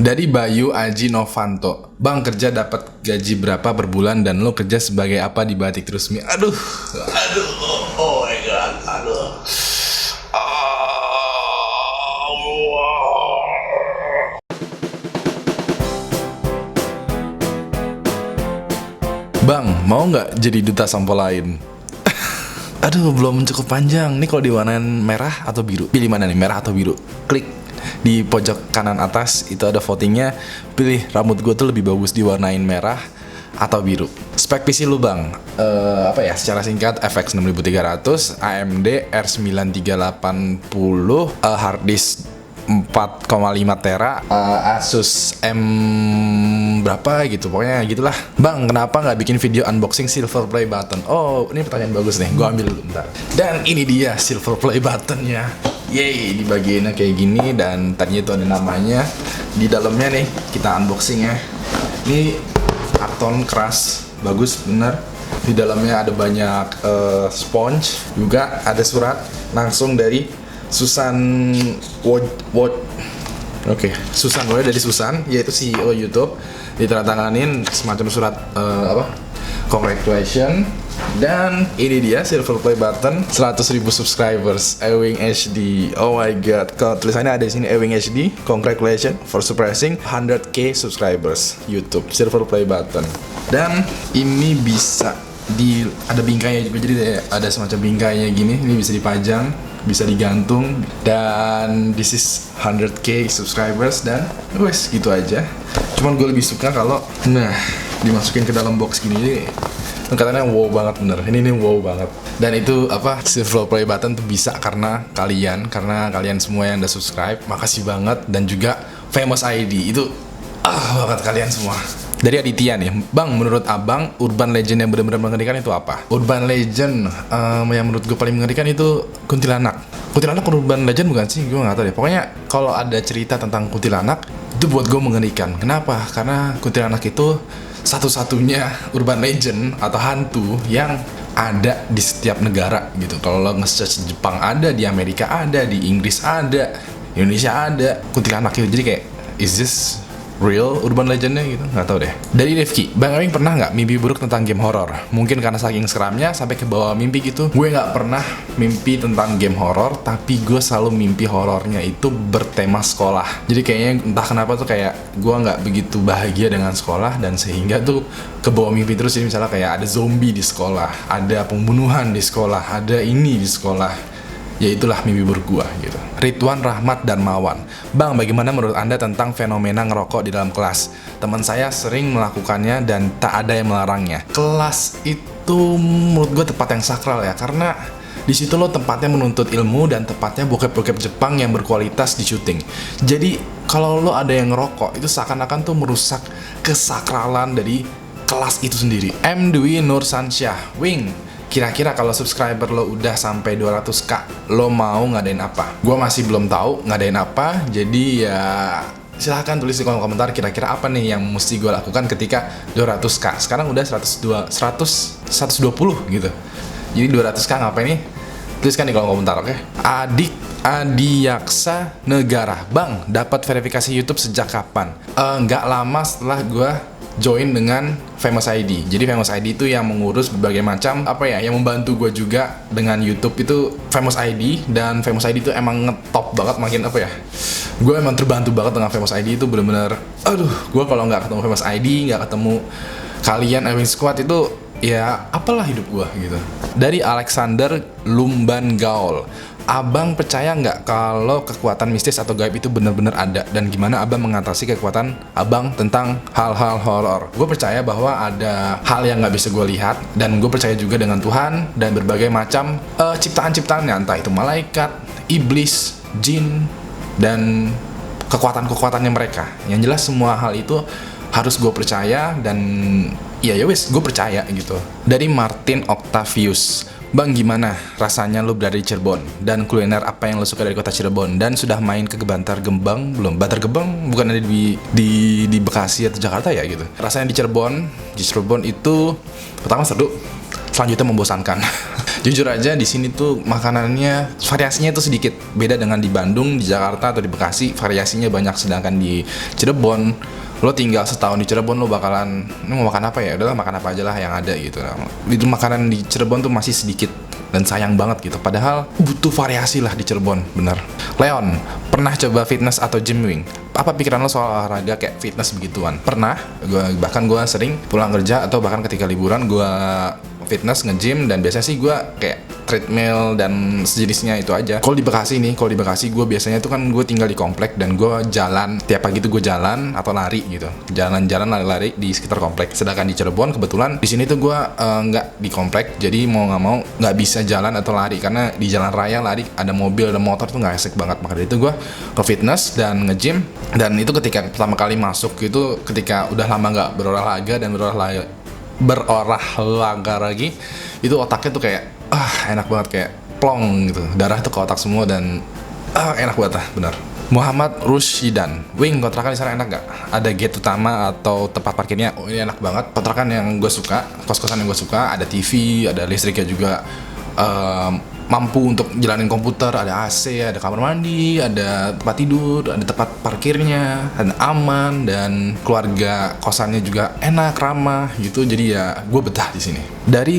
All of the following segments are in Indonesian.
Dari Bayu Aji Novanto. Bang, kerja dapat gaji berapa per bulan dan lo kerja sebagai apa di Batik Trusmi? Aduh, oh my god, aduh. Bang, mau nggak jadi duta sampo lain? Aduh, belum cukup panjang. Nih kalau diwarnain merah atau biru? Pilih mana nih, merah atau biru? Klik di pojok kanan atas, itu ada votingnya. Pilih rambut gue tuh lebih bagus diwarnain merah atau biru. Spek PC lu bang, secara singkat FX 6300, AMD R9380, hard disk 4,5 tera, Asus M berapa gitu, pokoknya gitulah. Bang, kenapa nggak bikin video unboxing silver play button? Oh, ini pertanyaan bagus nih, gue ambil dulu bentar. Dan ini dia silver play buttonnya. Yeay, di bagiannya kayak gini dan tadinya itu ada namanya. Di dalamnya nih kita unboxing ya. Ini karton keras, bagus bener. Di dalamnya ada banyak sponge, juga ada surat langsung dari Susan Susan dari Susan, yaitu CEO YouTube. Ditandatanganin semacam surat congratulation. Dan ini dia silver play button, 100.000 subscribers, Ewing HD. Oh my god, kalau tulisannya ada di sini Ewing HD, congratulations for surpassing 100k subscribers YouTube, silver play button. Dan ini bisa ada bingkainya juga, jadi ada semacam bingkainya gini, ini bisa dipajang, bisa digantung, dan this is 100k subscribers. Dan wes gitu aja. Cuman gue lebih suka kalau dimasukin ke dalam box gini. Katanya wow banget bener. Ini wow banget. Dan itu silver play button tuh bisa karena kalian semua yang udah subscribe. Makasih banget. Dan juga Famous ID itu banget kalian semua. Dari Aditya nih, Bang, menurut abang urban legend yang benar-benar mengerikan itu apa? Urban legend yang menurut gue paling mengerikan itu kuntilanak. Kuntilanak urban legend bukan sih? Gue nggak tahu deh. Pokoknya kalau ada cerita tentang kuntilanak itu buat gue mengerikan. Kenapa? Karena kuntilanak itu satu-satunya urban legend atau hantu yang ada di setiap negara gitu. Kalau lo nge-search Jepang ada, di Amerika ada, di Inggris ada, Indonesia ada kuntilanak itu. Jadi kayak, is this real urban legendnya gitu, nggak tahu deh. Dari Rifki, Bang Ewing pernah nggak mimpi buruk tentang game horror? Mungkin karena saking seramnya sampai ke bawah mimpi gitu. Gue nggak pernah mimpi tentang game horror, tapi gue selalu mimpi horornya itu bertema sekolah. Jadi kayaknya entah kenapa tuh kayak gue nggak begitu bahagia dengan sekolah, dan sehingga tuh ke bawah mimpi terus. Jadi misalnya kayak ada zombie di sekolah, ada pembunuhan di sekolah, ada ini di sekolah. Ya itulah mimpi buruk gua gitu. Ridwan Rahmat Darmawan, Bang, bagaimana menurut Anda tentang fenomena ngerokok di dalam kelas? Teman saya sering melakukannya dan tak ada yang melarangnya. Kelas itu menurut gua tempat yang sakral ya, karena di situ lo tempatnya menuntut ilmu dan tempatnya bokep-bokep Jepang yang berkualitas di syuting. Jadi kalau lo ada yang ngerokok, itu seakan-akan tuh merusak kesakralan dari kelas itu sendiri. M. Dwi Nur Sansyah, Wing, kira-kira kalau subscriber lo udah sampai 200k, lo mau ngadain apa? Gue masih belum tahu ngadain apa, jadi ya silahkan tulis di kolom komentar kira-kira apa nih yang mesti gue lakukan ketika 200k. Sekarang udah 120 gitu. Jadi 200k ngapain nih? Tuliskan di kolom komentar, oke? Adiyaksa Negara, Bang, dapat verifikasi YouTube sejak kapan? Nggak lama setelah gue join dengan Famous ID. Jadi Famous ID itu yang mengurus berbagai macam yang membantu gue juga dengan YouTube itu Famous ID. Dan Famous ID itu emang ngetop banget, makin gue emang terbantu banget dengan Famous ID. Itu bener-bener gue kalau nggak ketemu Famous ID, nggak ketemu kalian Ewing Squad, itu ya apalah hidup gue gitu. Dari Alexander Lumban Gaul, Abang percaya nggak kalau kekuatan mistis atau gaib itu benar-benar ada? Dan gimana Abang mengatasi kekuatan Abang tentang hal-hal horor? Gue percaya bahwa ada hal yang nggak bisa gue lihat, dan gue percaya juga dengan Tuhan dan berbagai macam ciptaan-ciptaannya, entah itu malaikat, iblis, jin, dan kekuatan-kekuatannya mereka. Yang jelas semua hal itu harus gue percaya, dan ya wes gue percaya gitu. Dari Martin Octavius, Bang, gimana rasanya lu berada di Cirebon? Dan kuliner apa yang lu suka dari kota Cirebon? Dan sudah main ke Bantar Gebang belum? Bantar Gebang bukan ada di Bekasi atau Jakarta ya gitu. Rasanya di Cirebon itu pertama seru, selanjutnya membosankan. Jujur aja di sini tuh makanannya variasinya tuh sedikit beda dengan di Bandung, di Jakarta atau di Bekasi. Variasinya banyak, sedangkan di Cirebon lo tinggal setahun di Cirebon lo bakalan mau makan apa ya, udahlah makan apa aja lah yang ada gitu. Itu makanan di Cirebon tuh masih sedikit dan sayang banget gitu. Padahal butuh variasi lah di Cirebon, bener. Leon, pernah coba fitness atau gym wing? Apa pikiran lo soal olahraga kayak fitness begituan? Pernah, bahkan gue sering pulang kerja atau bahkan ketika liburan gue fitness, nge-gym, dan biasanya sih gue kayak treadmill dan sejenisnya itu aja. Kalau di Bekasi gue biasanya tuh kan gue tinggal di komplek dan gue jalan tiap pagi tuh, gue jalan atau lari gitu, jalan-jalan lari-lari di sekitar komplek. Sedangkan di Cirebon kebetulan di sini tuh gue nggak di komplek, jadi mau nggak mau nggak bisa jalan atau lari karena di jalan raya lari ada mobil ada motor tuh nggak asik banget. Maka dari itu gue ke fitness dan nge-gym, dan itu ketika pertama kali masuk itu, ketika udah lama nggak berolahraga dan berolahraga lagi, itu otaknya tuh kayak enak banget, kayak plong gitu, darah tuh ke otak semua dan enak banget lah, benar. Muhammad Rushidan, wing, kontrakan di sana enak gak? Ada gate utama atau tempat parkirnya? Oh, ini enak banget. Kontrakan yang gue suka, kos-kosan yang gue suka, ada TV, ada listriknya juga, mampu untuk jalanin komputer, ada AC, ada kamar mandi, ada tempat tidur, ada tempat parkirnya, dan aman, dan keluarga kosannya juga enak, ramah gitu. Jadi ya gue betah di sini. Dari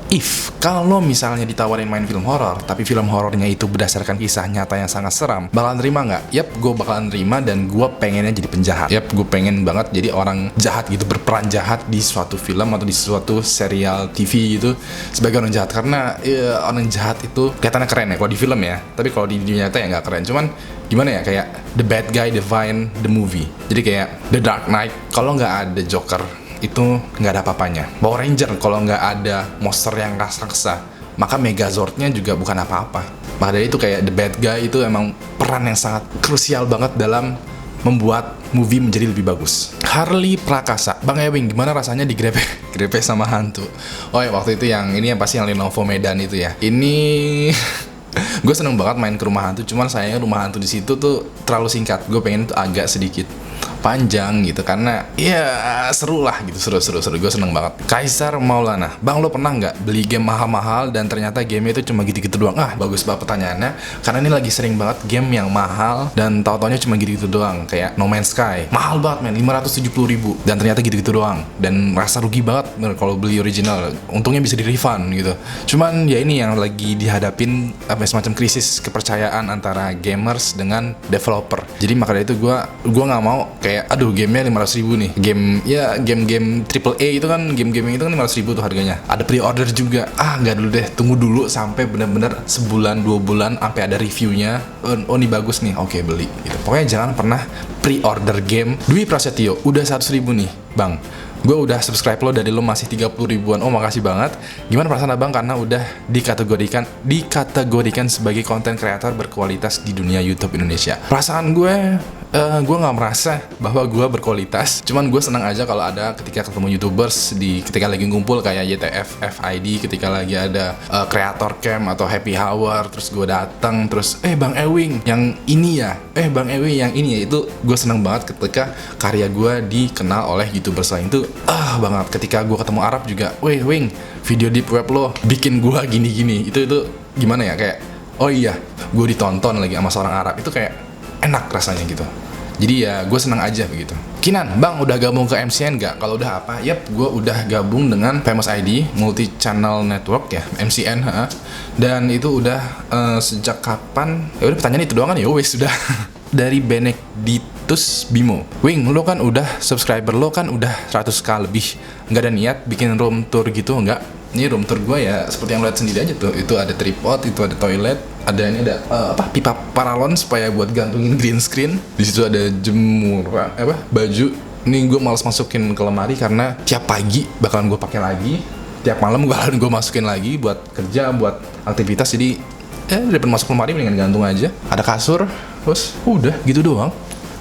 If, kalau misalnya ditawarin main film horor, tapi film horornya itu berdasarkan kisah nyata yang sangat seram, bakalan terima nggak? Yap, gue bakalan terima, dan gue pengennya jadi penjahat. Yap, gue pengen banget jadi orang jahat gitu, berperan jahat di suatu film atau di suatu serial TV gitu, sebagai orang jahat. Karena ya, orang jahat itu kelihatannya keren ya kalau di film ya, tapi kalau di dunia nyata ya nggak keren. Cuman gimana ya, kayak The Bad Guy Divine the Movie. Jadi kayak The Dark Knight, kalau nggak ada Joker itu nggak ada apa-apanya. Power Ranger kalau nggak ada monster yang raksasa, maka Megazordnya juga bukan apa-apa. Maka dari itu kayak The Bad Guy itu emang peran yang sangat krusial banget dalam membuat movie menjadi lebih bagus. Harley Prakasa, Bang Ewing, gimana rasanya digrepe sama hantu? Oh ya, waktu itu yang ini yang pasti yang Lenovo Medan itu ya. Ini gue seneng banget main ke rumah hantu, cuman sayangnya rumah hantu di situ tuh terlalu singkat. Gue pengen tuh agak sedikit panjang gitu, karena ya seru lah gitu, seru. Gue seneng banget. Kaisar Maulana, Bang, lo pernah nggak beli game mahal-mahal dan ternyata game itu cuma gitu-gitu doang? Bagus banget pertanyaannya, karena ini lagi sering banget game yang mahal dan tau-taunya cuma gitu-gitu doang. Kayak No Man's Sky, mahal banget men, 570.000, dan ternyata gitu-gitu doang, dan rasa rugi banget kalau beli original. Untungnya bisa di-refund gitu. Cuman ya ini yang lagi dihadapin semacam krisis kepercayaan antara gamers dengan developer. Jadi maka dari itu gue nggak mau kayak aduh gamenya 500.000 nih, game triple A itu kan, game-game itu kan 500.000 tuh harganya, ada pre-order juga. Nggak dulu deh, tunggu dulu sampai bener-bener sebulan 2 bulan sampai ada reviewnya. Oh ini bagus nih, oke beli gitu. Pokoknya jangan pernah pre-order game. Dwi Prasetyo, udah 100.000 nih Bang, gue udah subscribe lo dari lo masih 30.000-an. Oh makasih banget. Gimana perasaan abang karena udah dikategorikan sebagai konten kreator berkualitas di dunia YouTube Indonesia? Perasaan gue nggak merasa bahwa gue berkualitas. Cuman gue senang aja kalau ada ketika ketemu YouTubers ketika lagi ngumpul kayak YTF FID, ketika lagi ada kreator camp atau happy hour, terus gue datang terus Bang Ewing yang ini ya, Bang Ewing yang ini ya. Itu gue senang banget ketika karya gue dikenal oleh YouTubers lain. Itu banget. Ketika gue ketemu Arab juga, Wing, video deep web lo bikin gue gini-gini. Itu gimana ya, kayak oh iya gue ditonton lagi sama seorang Arab. Itu kayak enak rasanya gitu. Jadi ya gue senang aja begitu. Kinan, Bang udah gabung ke MCN gak? Kalau udah apa? Yap, gue udah gabung dengan Famous ID Multi Channel Network ya, MCN. Dan itu udah sejak kapan? Ya udah, pertanyaan itu doang kan ya. Wes sudah. Dari Benedictus Bimo, Wing, lo kan udah subscriber lo kan udah 100k lebih, nggak ada niat bikin room tour gitu nggak? Ini room tour gue ya seperti yang lo lihat sendiri aja tuh. Itu ada tripod, itu ada toilet, ini ada pipa paralon supaya buat gantungin green screen. Di situ ada jemuran baju. Ini gue malas masukin ke lemari karena tiap pagi bakalan gue pakai lagi, tiap malam bakalan gue masukin lagi buat kerja, buat aktivitas. Jadi daripada masuk lemari mendingan gantung aja. Ada kasur, terus udah gitu doang.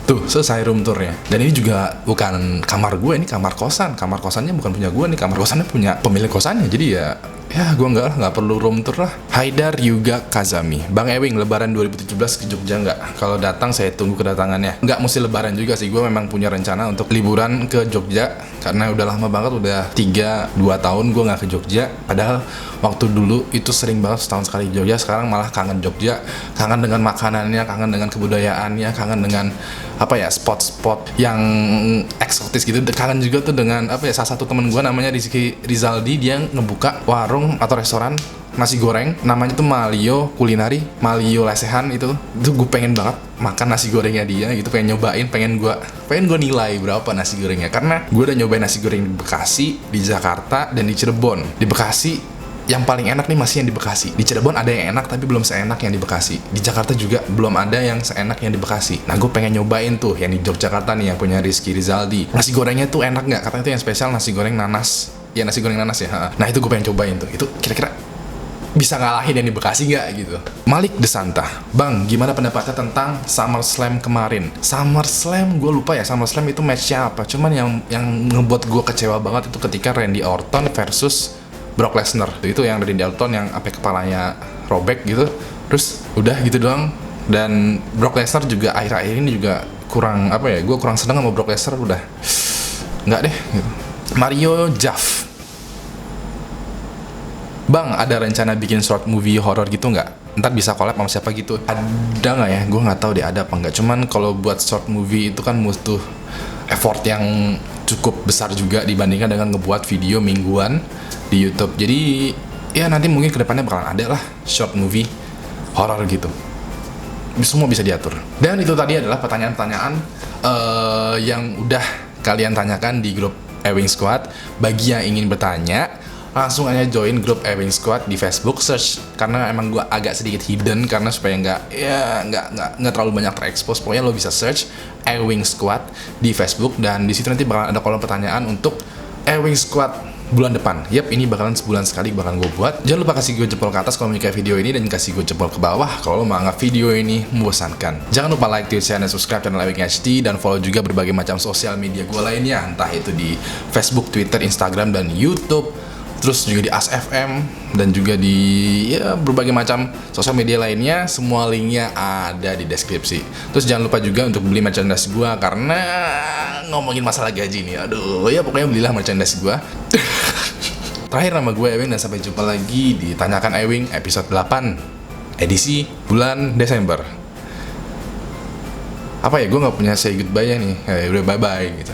Tuh, selesai room tournya. Dan ini juga bukan kamar gue, ini kamar kosan. Kamar kosannya bukan punya gue nih, kamar kosannya punya pemilik kosannya. Jadi ya Ya gue nggak perlu room tour lah. Haidar Yuga Kazami. Bang Ewing, lebaran 2017 ke Jogja nggak? Kalau datang saya tunggu kedatangannya. Nggak mesti lebaran juga sih, gue memang punya rencana untuk liburan ke Jogja. Karena udah lama banget, udah 3-2 tahun gue nggak ke Jogja. Padahal waktu dulu itu sering banget setahun sekali Jogja. Sekarang malah kangen Jogja. Kangen dengan makanannya, kangen dengan kebudayaannya, kangen dengan spot-spot yang eksotis gitu. Kangen juga tuh dengan salah satu temen gue namanya Rizky Rizaldi, dia ngebuka warung atau restoran nasi goreng namanya tuh Malio Kulinari, Malio Lesehan. Itu gue pengen banget makan nasi gorengnya dia gitu, pengen nyobain, pengen gue nilai berapa nasi gorengnya, karena gue udah nyobain nasi goreng di Bekasi, di Jakarta, dan di Cirebon. Di Bekasi yang paling enak nih masih yang di Bekasi. Di Cirebon ada yang enak tapi belum seenak yang di Bekasi. Di Jakarta juga belum ada yang seenak yang di Bekasi. Nah gue pengen nyobain tuh yang di Yogyakarta nih, yang punya Rizky Rizaldi. Nasi gorengnya tuh enak nggak? Katanya itu yang spesial nasi goreng nanas. Ya nasi goreng nanas ya. Nah itu gue pengen cobain tuh. Itu kira-kira bisa ngalahin yang di Bekasi nggak gitu. Malik Desanta, Bang, gimana pendapatnya tentang SummerSlam kemarin? SummerSlam, gue lupa ya SummerSlam itu matchnya apa. Cuman yang ngebuat gue kecewa banget itu ketika Randy Orton versus Brock Lesnar. Itu yang Randy Orton yang kepalanya robek gitu. Terus udah gitu doang. Dan Brock Lesnar juga akhir-akhir ini juga kurang gue kurang seneng sama Brock Lesnar, udah nggak deh gitu. Mario Jaff, Bang, ada rencana bikin short movie horror gitu nggak? Ntar bisa collab sama siapa gitu? Ada nggak ya? Gue nggak tahu deh ada apa nggak. Cuman kalau buat short movie itu kan butuh effort yang cukup besar juga dibandingkan dengan ngebuat video mingguan di YouTube. Jadi ya nanti mungkin kedepannya bakalan ada lah short movie horror gitu. Semua bisa diatur. Dan itu tadi adalah pertanyaan-pertanyaan yang udah kalian tanyakan di grup Ewing Squad. Bagi yang ingin bertanya, langsung aja join grup Ewing Squad di Facebook, search, karena emang gue agak sedikit hidden karena supaya nggak terlalu banyak terekspos. Pokoknya lo bisa search Ewing Squad di Facebook, dan di situ nanti bakalan ada kolom pertanyaan untuk Ewing Squad bulan depan. Yap, ini bakalan sebulan sekali bakalan gue buat. Jangan lupa kasih gue jempol ke atas kalau menyukai video ini, dan kasih gue jempol ke bawah kalau lo menganggap video ini membosankan. Jangan lupa like, share, dan subscribe channel Ewing HD, dan follow juga berbagai macam sosial media gue lainnya, entah itu di Facebook, Twitter, Instagram, dan YouTube. Terus juga di ASFM, dan juga di berbagai macam sosial media lainnya. Semua linknya ada di deskripsi. Terus jangan lupa juga untuk beli merchandise gue, karena ngomongin masalah gaji nih, aduh ya pokoknya belilah merchandise gue. Terakhir, nama gue Ewing, dan sampai jumpa lagi di Tanyakan Ewing episode 8 edisi bulan Desember. Gue nggak punya say goodbye nya nih. Udah bye bye gitu.